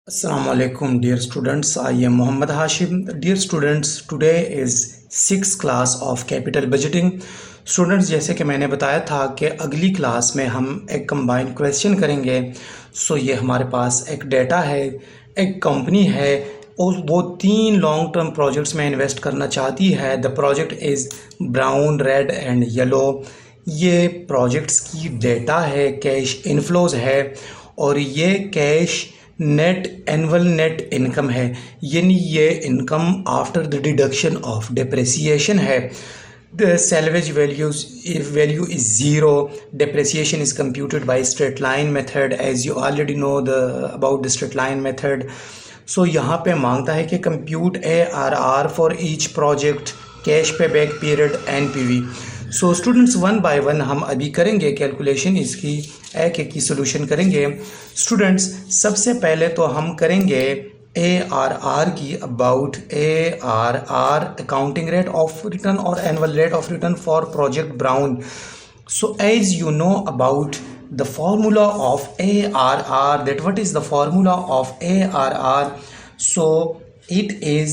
Assalamu alaikum, dear students. I am Muhammad Hashim. Dear students, today is 6th class of capital budgeting. Students, जैसे कि मैंने बताया था कि अगली क्लास में हम एक कंबाइंड क्वेश्चन करेंगे। ये हमारे पास एक डेटा है, एक कंपनी है और वो 3 लॉन्ग टर्म प्रोजेक्ट्स में इन्वेस्ट करना चाहती है। The project is brown, red and yellow. ये प्रोजेक्ट्स की डेटा है, कैश इनफ्लोज है और ये cash net annual net income है, यानी ये income after the deduction of depreciation है। The salvage value is zero. Depreciation is computed by straight line method, as you already know about the straight line method. यहाँ पे मांगता है कि compute ARR for each project, cash payback बैक पीरियड, NPV. Students, one by one हम अभी करेंगे कैलकुलेशन, इसकी एक एक की सोल्यूशन करेंगे। स्टूडेंट्स, सबसे पहले तो हम करेंगे ARR की, about ARR accounting rate of return और annual rate of return for project brown. As you know about the formula of ARR, that what is the formula of ARR? It is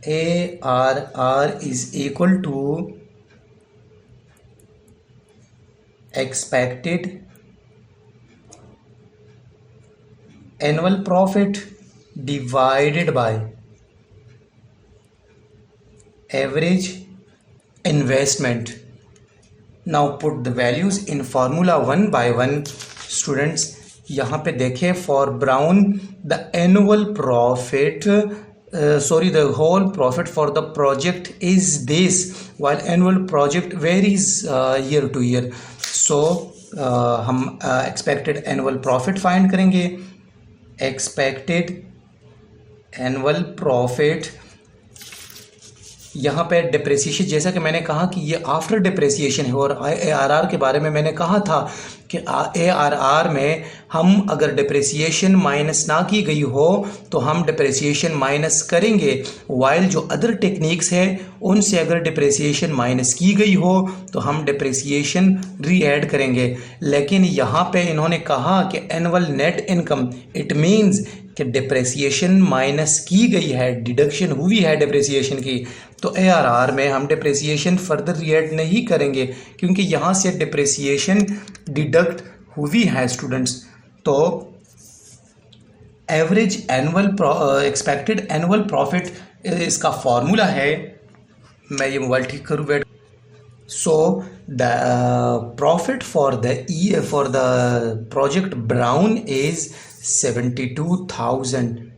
ARR is equal to expected annual profit divided by average investment. Now put the values in formula one by one. Students, यहाँ पे देखें, for Brown the annual profit the whole profit for the project is this, while annual project varies year to year. हम expected annual profit find करेंगे. expected annual profit, यहाँ पे depreciation, जैसा कि मैंने कहा कि ये आफ्टर डिप्रेसिएशन है, और ARR के बारे में मैंने कहा था कि ARR में हम अगर डिप्रेसिएशन माइनस ना की गई हो तो हम डिप्रेसिएशन माइनस करेंगे, वाइल जो अदर टेक्निक्स है उनसे अगर डिप्रेसिएशन माइनस की गई हो तो हम डिप्रेसिएशन री ऐड करेंगे। लेकिन यहाँ पे इन्होंने कहा कि annual net income, it means कि डिप्रेसिएशन माइनस की गई है, डिडक्शन हुई है डिप्रेसिएशन की, तो ARR में हम डिप्रेसिएशन फर्दर रीएड नहीं करेंगे क्योंकि यहाँ से डिप्रेसिएशन डिडक्ट हुई है। स्टूडेंट्स, तो average annual expected annual profit इसका फॉर्मूला है, मैं ये मोबाइल ठीक करूँ बैठ। The profit for the project Brown is 72,000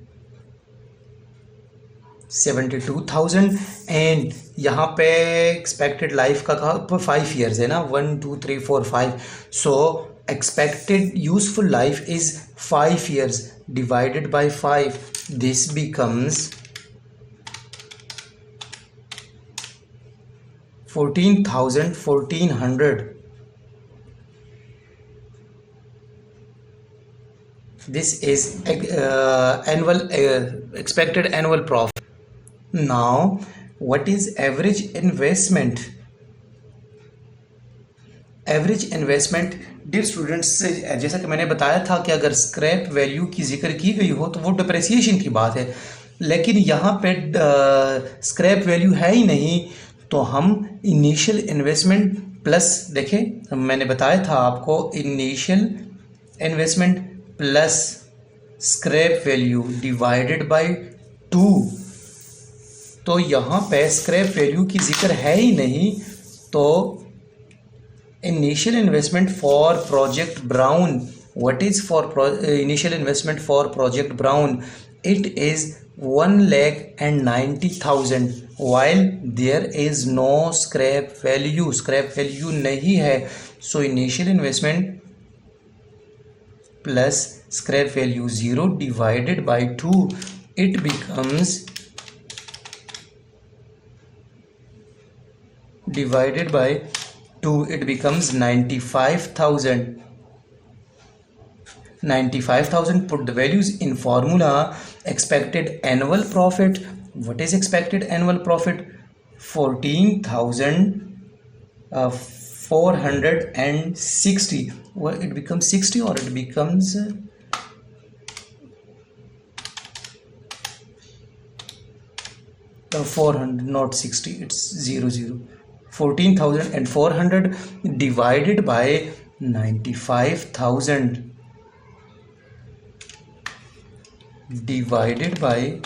and यहाँ पे एक्सपेक्टेड लाइफ का 5 years है ना, 1 2 3 4 5. Expected useful life is 5 years divided by 5. This becomes 14,400. This is expected annual profit. Now, what is average investment? Average investment, dear students, जैसा कि मैंने बताया था कि अगर स्क्रैप वैल्यू की जिक्र की गई हो तो वो डिप्रेसिएशन की बात है, लेकिन यहाँ पे स्क्रैप वैल्यू है ही नहीं, तो हम इनिशियल इन्वेस्टमेंट प्लस, देखें मैंने बताया था आपको, initial investment plus scrap value divided by 2. तो यहाँ पे स्क्रैप वैल्यू की जिक्र है ही नहीं, तो initial investment for project brown, what is for initial investment for project brown, it is 1,90,000, while there is no scrap value, scrap value नहीं है. Initial investment plus scrap value 0 divided by 2, it becomes divided by 2, it becomes 95,000. 95,000. Put the values in formula. Expected annual profit, what is expected annual profit? 14,460. Well, it becomes 60 or it becomes 400, not 60, it's 00. 14,400 divided by 95,000 divided by,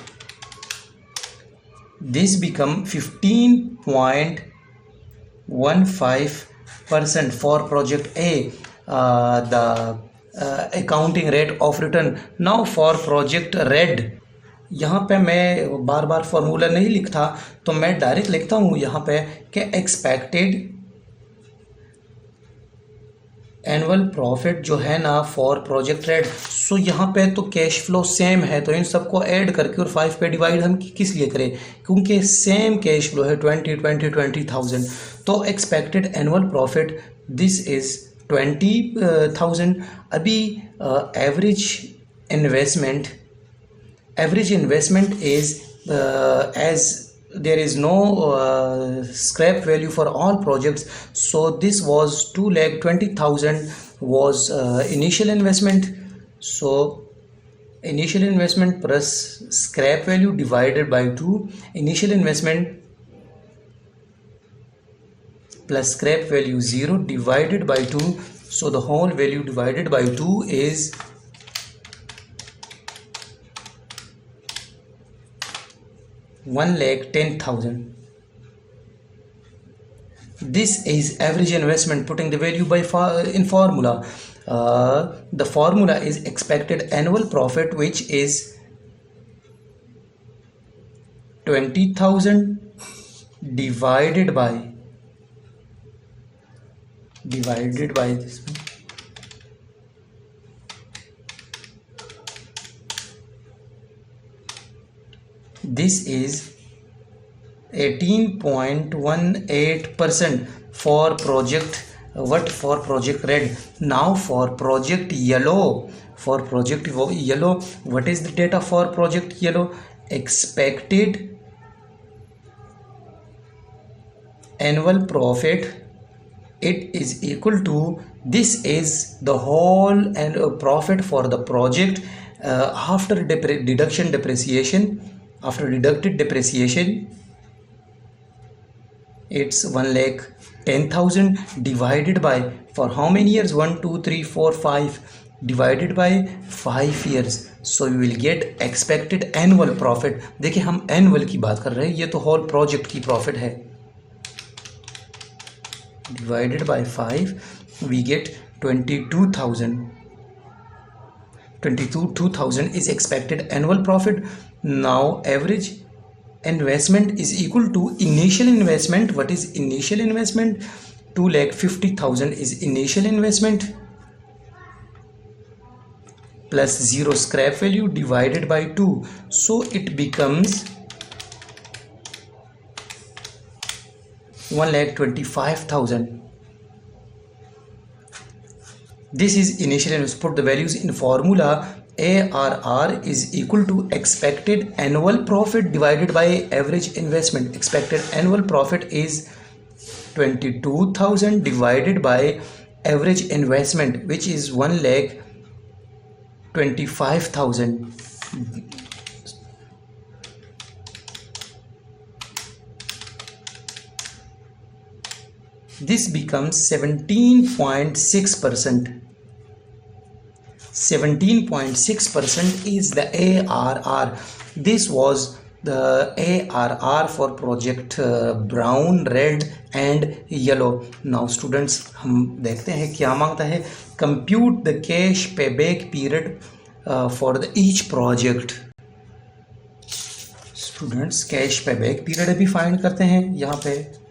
this become 15.15% for project A, the accounting rate of return. Now for project red, यहाँ पे मैं बार बार formula नहीं लिखता, तो मैं direct लिखता हूँ यहाँ पे कि एक्सपेक्टेड एनुअल प्रॉफिट जो है ना फॉर प्रोजेक्ट रेड। सो यहाँ पे तो कैश फ्लो सेम है, तो इन सबको ऐड करके और 5 पे डिवाइड हम किस लिए करें, क्योंकि सेम कैश फ्लो है 20,000। तो expected annual profit this is 20,000। अभी average investment is as there is no scrap value for all projects, so this was 2,20,000 was initial investment. So initial investment plus scrap value divided by 2, initial investment plus scrap value 0 divided by 2, so the whole value divided by 2 is 1,10,000. This is average investment. Putting the value by in formula, the formula is expected annual profit, which is 20,000 divided by this. This is 18.18% for project for project red. Now for project yellow, what is the data for project yellow? Expected annual profit, it is equal to, this is the whole and profit for the project after deducted depreciation, it's 1,10,000 divided by, for how many years, 1 2 3 4 5, divided by 5 years. So you will get expected annual profit. देखिए हम annual की बात कर रहे हैं, ये तो whole project की profit है. Divided by 5, we get 22,000. 22,000 is expected annual profit. Now average investment is equal to initial investment. What is initial investment? 2,50,000 is initial investment plus 0 scrap value divided by 2. So it becomes 1,25,000. This is initial investment. Put the values in formula. ARR is equal to expected annual profit divided by average investment. Expected annual profit is 22,000 divided by average investment, which is 1,25,000. This becomes 17.6%. 17.6% is the ARR. This was the ARR for project brown, red and yellow. Now students, हम देखते हैं क्या मांगता है. Compute the cash payback period for each project. Students, cash payback period अभी find करते हैं. यहाँ पे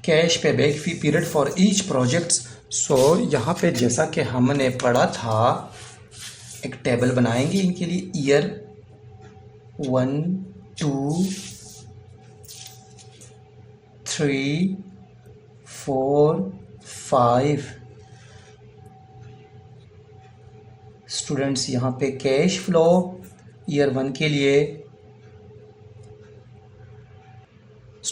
कैश पेबैक फी period for each projects. So यहाँ पे जैसा कि हमने पढ़ा था, एक टेबल बनाएंगे इनके लिए. ईयर 1 2 3 4 5. स्टूडेंट्स यहाँ पे कैश फ्लो ईयर 1 के लिए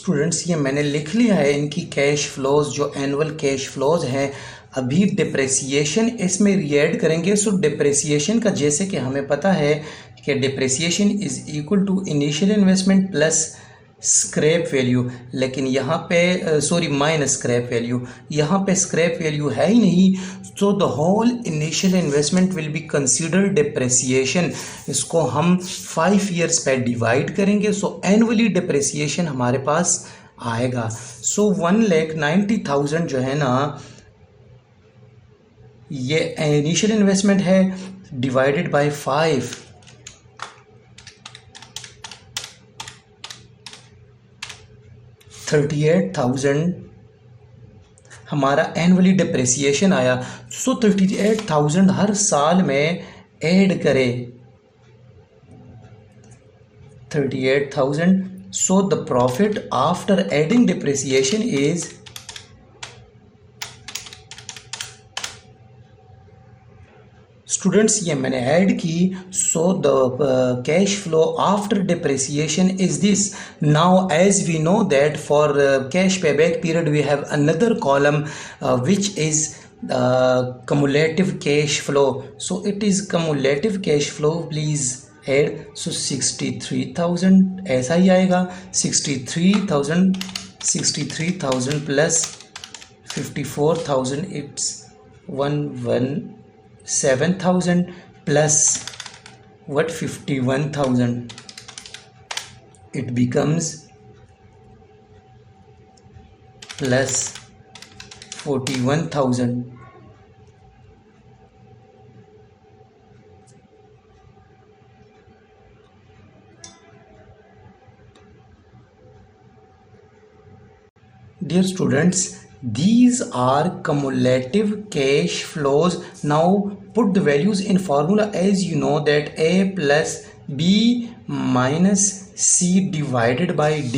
स्टूडेंट्स ये मैंने लिख लिया है इनकी कैश फ्लोज, जो एनुअल कैश फ्लोज हैं। अभी डिप्रेसिएशन इसमें रीऐड करेंगे। सो डिप्रेसिएशन का जैसे कि हमें पता है कि depreciation is equal to initial investment plus scrap value, लेकिन यहाँ पे सॉरी माइनस स्क्रैप वैल्यू, यहाँ पे स्क्रैप वैल्यू है ही नहीं। So the whole initial investment will be consider depreciation. इसको हम 5 ईयर्स पे डिवाइड करेंगे। सो एनुअली डिप्रेसिएशन हमारे पास आएगा। सो 1,90,000 जो है ना, ये इनिशियल इन्वेस्टमेंट है डिवाइडेड बाय 5, 38,000 हमारा एनुअली डिप्रेसिएशन आया। सो 38,000 हर साल में ऐड करें 38,000। So the profit after adding depreciation is students ये मैंने ऐड की। So the cash flow after depreciation is this. Now as we know that for cash payback period we have another column which is cumulative cash flow. So it is cumulative cash flow, please add. So 63,000 ऐसा ही आएगा। 63,000 plus 54,000, it's 117,000 plus what 51,000, it becomes plus 41,000. Dear students, these are cumulative cash flows. Now put the values in formula. As you know that A plus B minus C divided by D.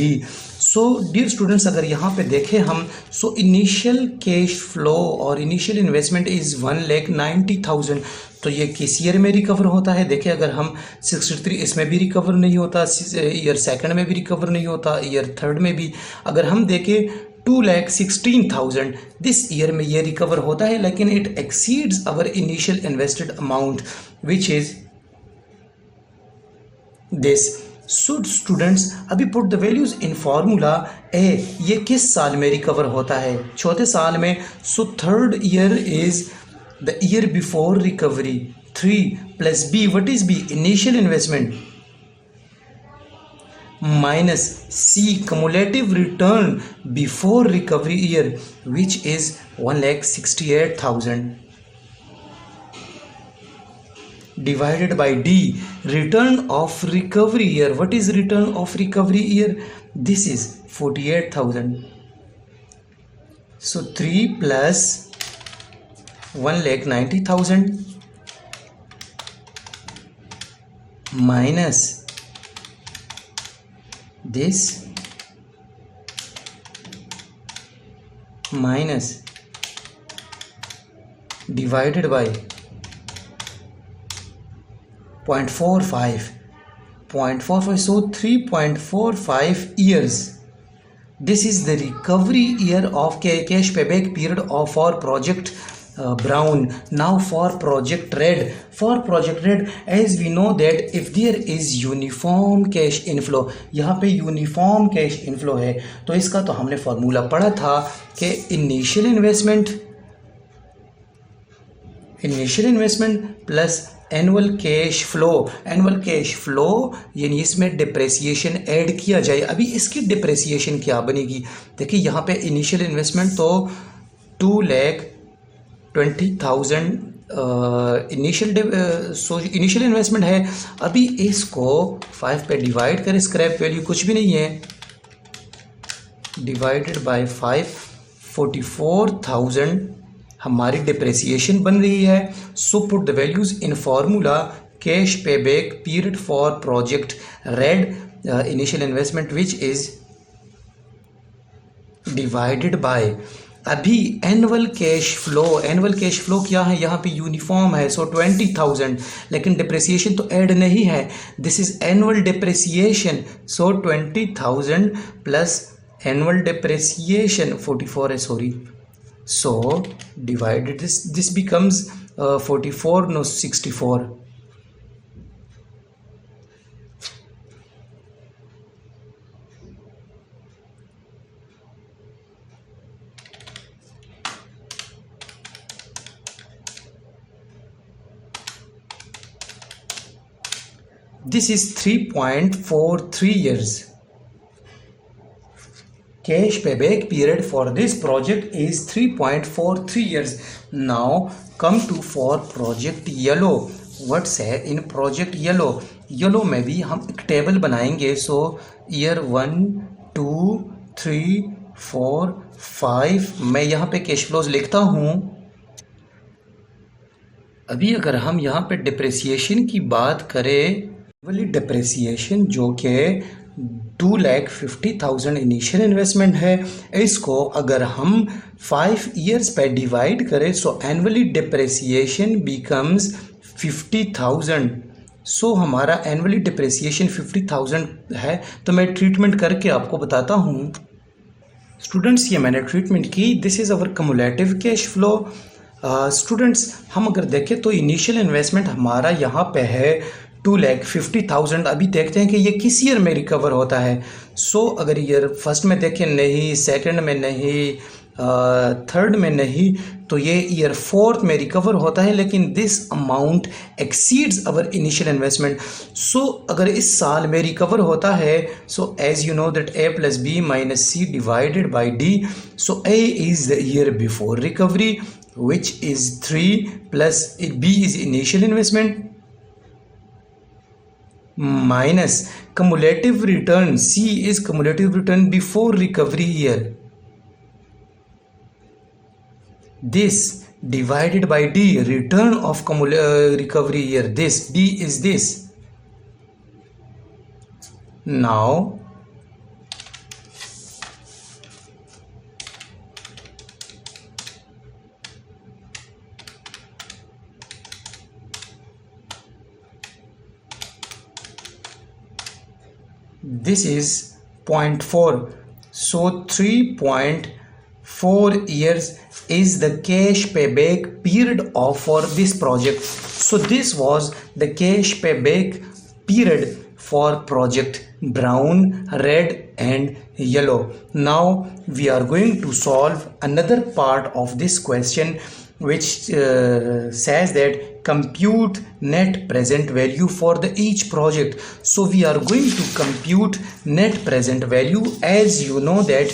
So dear students, अगर यहाँ पे देखें हम, so initial cash flow और initial investment is 1,90,000। तो ये किस year में रिकवर होता है? देखिए, अगर हम 63 इसमें भी रिकवर नहीं होता, ईयर सेकंड में भी रिकवर नहीं होता, ईयर थर्ड में भी। अगर हम देखें 2,16,000 दिस ईयर में ये रिकवर होता है, लेकिन it exceeds our initial invested amount which is this. So students, अभी put the values in formula. ए ये किस साल में रिकवर होता है? चौथे साल में। So third year is the year before recovery. 3 plus B, what is B? Initial investment minus C cumulative return before recovery year which is 1,68,000 divided by D, return of recovery year. What is return of recovery year? This is 48,000. So 3 plus 1,90,000 minus this minus divided by 0.45, so 3.45 years. This is the recovery year of cash payback period of our project Brown. Now for project Red. For project Red, as we know that if there is uniform cash inflow, यहाँ पे uniform cash inflow है, तो इसका तो हमने formula पढ़ा था कि initial investment plus annual cash flow यानी इसमें डिप्रेसिएशन ऐड किया जाए। अभी इसकी डिप्रेसिएशन क्या बनेगी? देखिए, यहाँ पे इनिशियल इन्वेस्टमेंट तो 2,20,000 इनिशियल इन्वेस्टमेंट है। अभी इसको 5 पे डिवाइड करें, स्क्रैप वैल्यू कुछ भी नहीं है, डिवाइडेड बाय 5, 44,000 हमारी डिप्रेसिएशन बन रही है। So put the values in formula. Cash payback period for project red, initial investment which is divided by अभी एनुअल कैश फ्लो क्या है? यहाँ पे यूनिफॉर्म है, सो 20,000, लेकिन डिप्रेसिएशन तो ऐड नहीं है। This is annual depreciation, so 20,000 plus annual depreciation 44 है, sorry. So divided this becomes 44, no 64. This is 3.43 years. Cash payback period for this project is 3.43 years. Now come to for project yellow. What's in project yellow? Yellow में भी हम एक table बनाएंगे. So year 1 2 3 4 5 मैं यहाँ पे cash flows लिखता हूँ. अभी अगर हम यहाँ पे डिप्रेसिएशन की बात करें, वाली डिप्रेसिएशन जो कि 2,50,000 इनिशियल इन्वेस्टमेंट है, इसको अगर हम 5 ईयर्स पे डिवाइड करें सो एनुअली डिप्रेसिएशन बिकम्स 50,000. सो हमारा एनुअली डिप्रेसिएशन 50,000 है. तो मैं ट्रीटमेंट करके आपको बताता हूँ. स्टूडेंट्स, ये मैंने ट्रीटमेंट की. This is our cumulative cash flow. Students, हम अगर देखें तो इनिशियल इन्वेस्टमेंट हमारा यहाँ पे है 2,50,000. अभी देखते हैं कि ये किस ईयर में रिकवर होता है. सो अगर ईयर फर्स्ट में देखें नहीं, सेकंड में नहीं, थर्ड में नहीं, तो ये ईयर फोर्थ में रिकवर होता है. लेकिन this amount exceeds our initial investment. So अगर इस साल में रिकवर होता है, so as you know that a + b - c divided by d. So a is the year before recovery which is 3 plus b is initial investment minus cumulative return. C is cumulative return before recovery year. This divided by D, return of recovery year. This D is this. Now this is 0.4. So 3.4 years is the cash payback period of for this project. So this was the cash payback period for project brown, red and yellow. Now we are going to solve another part of this question which says that compute net present value for the each project. So we are going to compute net present value. As you know that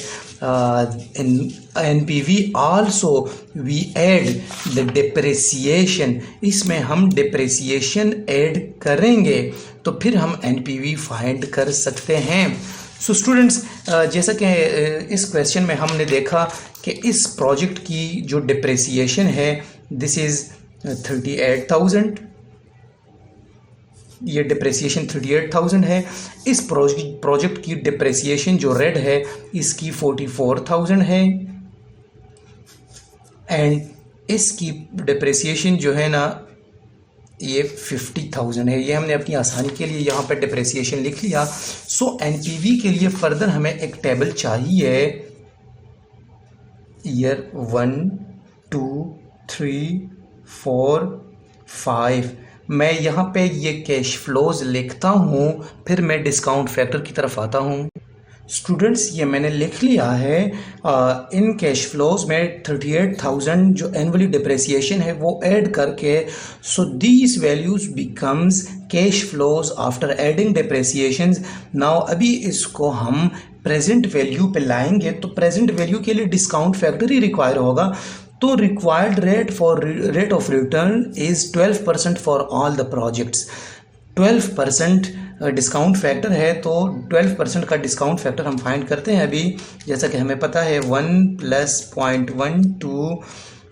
in NPV also we add the depreciation. इसमें हम depreciation add करेंगे तो फिर हम NPV find कर सकते हैं. So students, जैसा कि इस क्वेश्चन में हमने देखा कि इस प्रोजेक्ट की जो डिप्रेसिएशन है दिस इज़ 38,000. ये डिप्रेसिएशन 38,000 है. इस प्रोजेक्ट की डिप्रेसिएशन जो रेड है इसकी 44,000 है. एंड इसकी डिप्रेसिएशन जो है ना ये 50,000 है. ये हमने अपनी आसानी के लिए यहाँ पर डिप्रेसिएशन लिख लिया. सो एनपीवी के लिए फर्दर हमें एक टेबल चाहिए. ईयर 1 2 3 4 5. मैं यहाँ पे ये कैश फ्लोज लिखता हूँ, फिर मैं डिस्काउंट फैक्टर की तरफ आता हूँ. स्टूडेंट्स, ये मैंने लिख लिया है. इन कैश फ्लोज में 38,000 जो एनुअली डिप्रेसिएशन है वो ऐड करके so these values becomes cash flows after adding depreciations. Now अभी इसको हम प्रेजेंट वैल्यू पे लाएंगे तो प्रेजेंट वैल्यू के लिए डिस्काउंट फैक्टर ही रिक्वायर होगा. तो required rate of return is 12% for all the projects. 12% discount factor है तो 12% का डिस्काउंट फैक्टर हम फाइंड करते हैं. अभी जैसा कि हमें पता है 1 + 0.12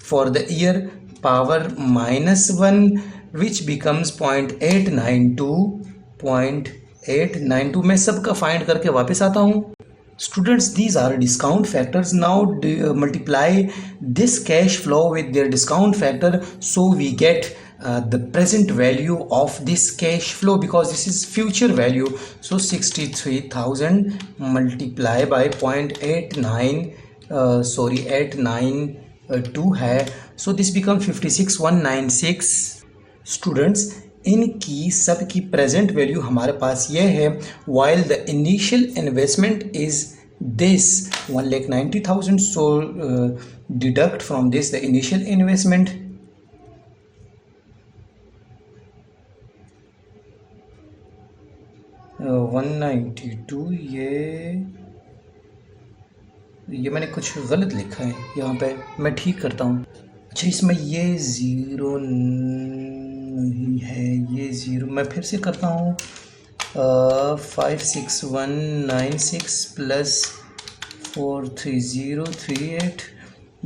for the year power -1 which becomes 0.892. मैं सबका फाइंड करके वापस आता हूँ. Students, these are discount factors. Now multiply this cash flow with their discount factor, so we get the present value of this cash flow, because this is future value. So 63,000 multiply by 892 है, so this become 56,196. Students, इनकी सब की present value हमारे पास ये है, while the initial investment is this 1,90,000. so deduct from this the initial investment. 192, ये मैंने कुछ गलत लिखा है यहाँ पे, मैं ठीक करता हूँ. अच्छा, इसमें ये ज़ीरो नहीं है, ये ज़ीरो, मैं फिर से करता हूँ. 56,196 प्लस 43038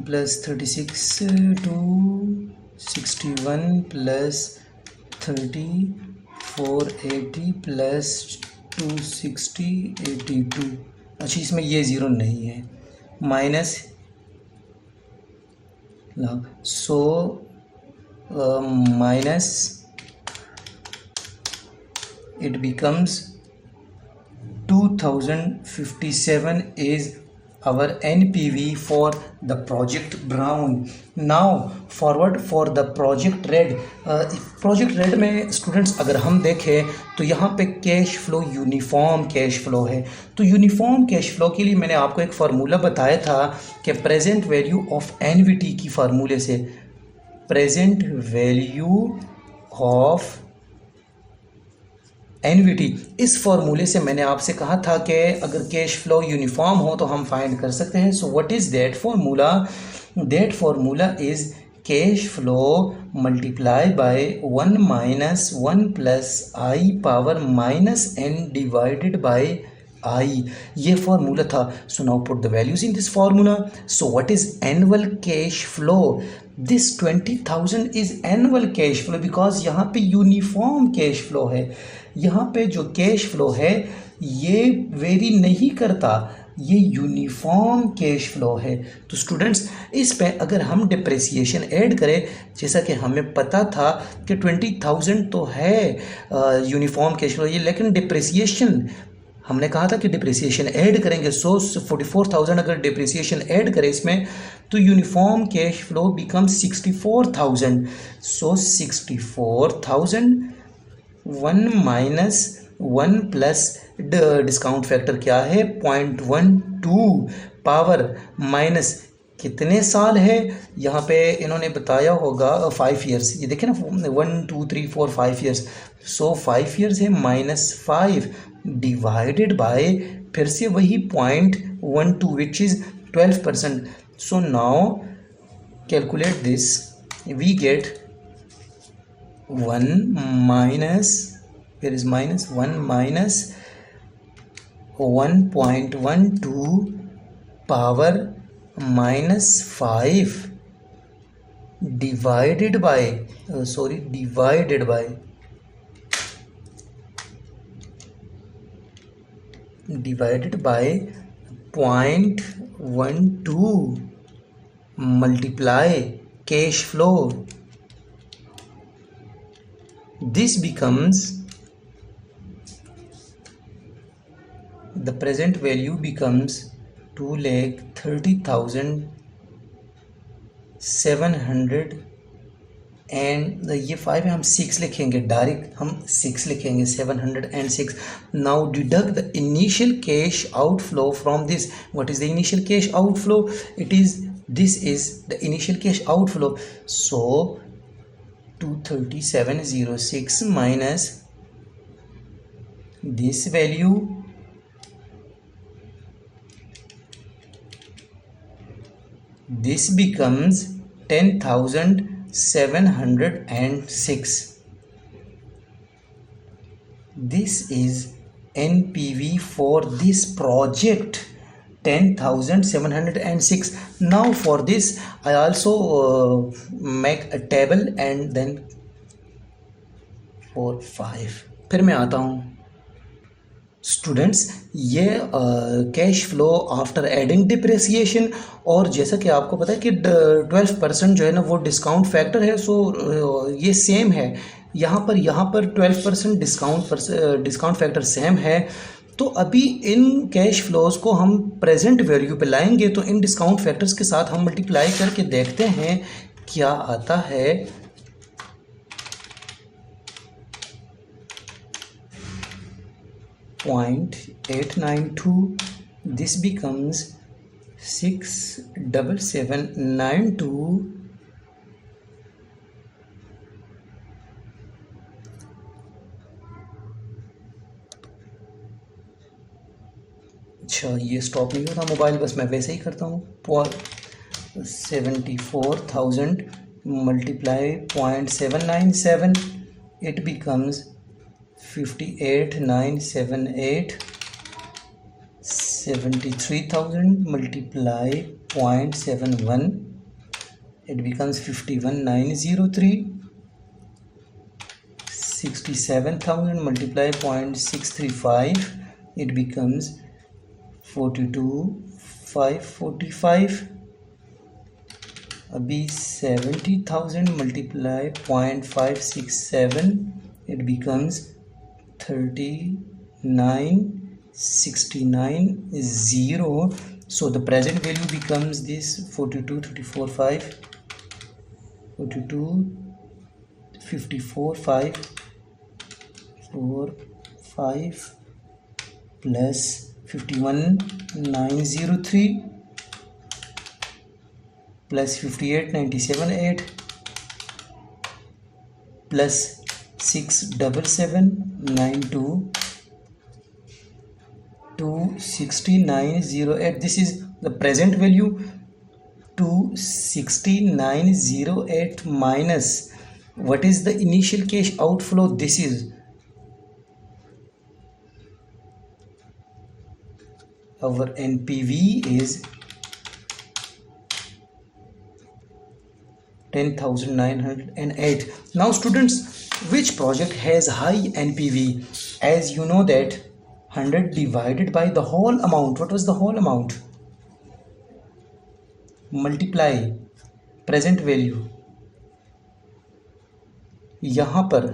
प्लस 36,261 प्लस 3480 प्लस 26082. अच्छा, इसमें ये ज़ीरो नहीं है, minus so minus it becomes 2057 is our NPV for the project brown. Now forward for the project red. project red में स्टूडेंट्स अगर हम देखें तो यहाँ पे cash flow uniform cash flow है. तो यूनिफॉर्म कैश फ्लो के लिए मैंने आपको एक फार्मूला बताया था कि प्रेजेंट वैल्यू ऑफ एनवीटी की फार्मूले से, प्रेजेंट वैल्यू ऑफ एनवीटी, इस फॉर्मूले से मैंने आपसे कहा था कि अगर कैश फ्लो यूनिफॉर्म हो तो हम फाइंड कर सकते हैं. So what is that formula? That formula is cash flow multiply by 1 minus 1 plus I power minus N divided by I. ये फार्मूला था. So now put the values in this formula. So what is annual cash flow? This 20,000 is annual cash flow because यहाँ पे uniform cash flow है. यहाँ पे जो cash flow है ये वेरी नहीं करता, ये यूनिफॉर्म कैश फ्लो है. तो स्टूडेंट्स, इस पे अगर हम डिप्रेसिएशन ऐड करें, जैसा कि हमें पता था कि 20,000 तो है यूनिफॉर्म कैश फ्लो ये, लेकिन डिप्रेसिएशन हमने कहा था कि डिप्रिसिएशन ऐड करेंगे. सो 44,000 अगर डिप्रिसिएशन ऐड करें इसमें तो यूनिफॉर्म कैश फ्लो बिकम 64,000. सो 64,000 1 माइनस 1 प्लस डिस्काउंट फैक्टर क्या है 0.12 पावर माइनस कितने साल है यहाँ पे इन्होंने बताया होगा 5 ईयर्स. ये देखें ना 1 2 3 4 5 ईयर्स. सो 5 ईयर्स है -5 डिवाइडेड बाय फिर से वही 0.12 which is 12%. So now calculate this, we get 1 minus, here is minus 1 minus 1.12 power minus 5 divided by divided by 0.12 multiply cash flow. This becomes, the present value becomes 2,30,700 and ये 5 है, हम 6 लिखेंगे, direct हम 6 लिखेंगे 706. Now deduct the initial cash outflow from this. What is the initial cash outflow? It is, this is the initial cash outflow. So 23706 minus this value, this becomes 10,706. This is NPV for this project, 10,706. Now for this I also make a table and then 4 5. फिर मैं आता हूँ. Students ये cash flow after adding depreciation, और जैसा कि आपको पता है कि 12% जो है ना वो डिस्काउंट फैक्टर है, सो ये सेम है यहाँ पर 12% डिस्काउंट फैक्टर सेम है। तो अभी इन कैश फ्लोज को हम प्रेजेंट वैल्यू पे लाएंगे, तो इन डिस्काउंट फैक्टर्स के साथ हम मल्टीप्लाई करके देखते हैं क्या आता है। .892, this becomes 67792 अच्छा ये स्टॉप नहीं होता मोबाइल, बस मैं वैसे ही करता हूँ। 74,000 multiply 0.797, it becomes 58,978. 73,000 multiply 0.71, it becomes 51,903. 67,000 multiply 0.635, it becomes 42,545. अभी 70,000 multiply 0.567, it becomes 39,690. So the present value becomes this 42,54,5 plus 51,903 plus 58,978 plus 67792 26908. This is the present value. 26908 minus what is the initial cash outflow? This is our NPV is 10,908. Now students, which project has high NPV? As you know that 100 divided by the whole amount. What was the whole amount? Multiply present value. यहाँ पर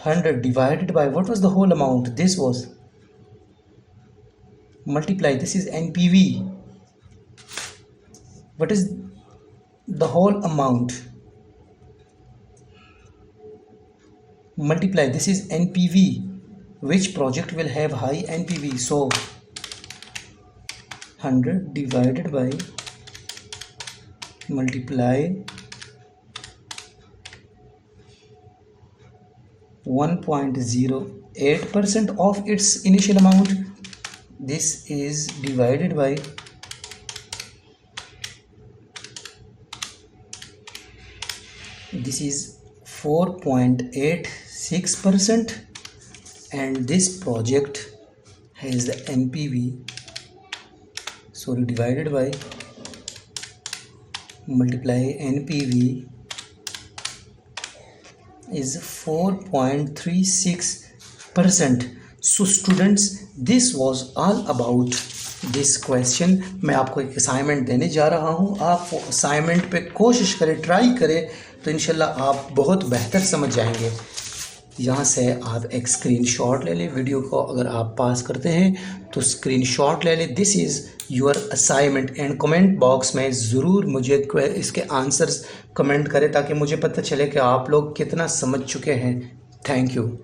100 divided by what was the whole amount? This was multiply. This is NPV. What is the whole amount? Multiply. This is NPV. Which project will have high NPV? So 100 divided by multiply 1.08% of its initial amount. This is divided by this is 4.86%, and this project has the NPV, sorry, divided by multiply NPV is 4.36%. So students, this was all about this question. मैं आपको एक assignment देने जा रहा हूँ, आप assignment पे कोशिश करें, ट्राई करें, तो इंशाल्लाह आप बहुत बेहतर समझ जाएंगे। यहाँ से आप एक स्क्रीनशॉट ले लें, वीडियो को अगर आप पास करते हैं तो स्क्रीनशॉट ले लें। This is your assignment, and comment box में ज़रूर मुझे इसके आंसर्स कमेंट करें ताकि मुझे पता चले कि आप लोग कितना समझ चुके हैं। Thank you.